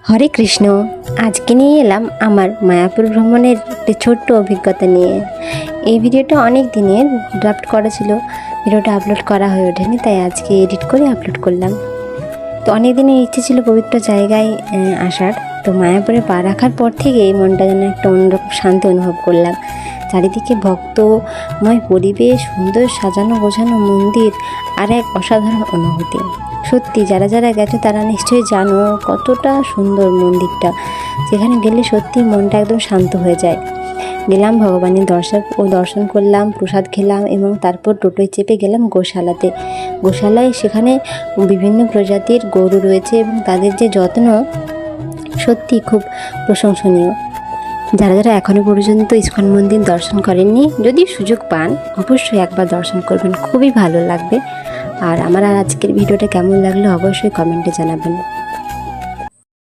হরে কৃষ্ণ। আজকে নিয়ে এলাম আমার মায়াপুর ভ্রমণের একটি ছোট্ট অভিজ্ঞতা নিয়ে। এই ভিডিওটা অনেক দিনের ড্রাফট করা ছিল, ভিডিওটা আপলোড করা হয়ে ওঠেনি, তাই আজকে এডিট করে আপলোড করলাম। তো অনেক দিনের ইচ্ছে ছিল পবিত্র জায়গায় আসার। তো মায়াপুরে পা রাখার পর থেকে এই মনটা যেন একটা অন্যরকম শান্তি অনুভব করলাম। চারিদিকে ভক্তময় পরিবেশ, সুন্দর সাজানো গোছানো মন্দির, আর এক অসাধারণ অনুভূতি। সত্যি যারা যারা গেছো তারা নিশ্চয়ই জানো কতটা সুন্দর মন্দিরটা, যেখানে গেলে সত্যি মনটা একদম শান্ত হয়ে যায়। গেলাম ভগবানের দর্শন করলাম, প্রসাদ খেলাম এবং তারপর টোটোয় চেপে গেলাম গোশালাতে। গোশালায় সেখানে বিভিন্ন প্রজাতির গরু রয়েছে এবং তাদের যে যত্ন সত্যি খুব প্রশংসনীয়। যারা যারা এখনও পর্যন্ত ইস্কন মন্দির দর্শন করেননি, যদি সুযোগ পান অবশ্যই একবার দর্শন করবেন, খুবই ভালো লাগবে। আর আমার আজকের ভিডিওটা কেমন লাগলো অবশ্যই কমেন্টে জানাবেন।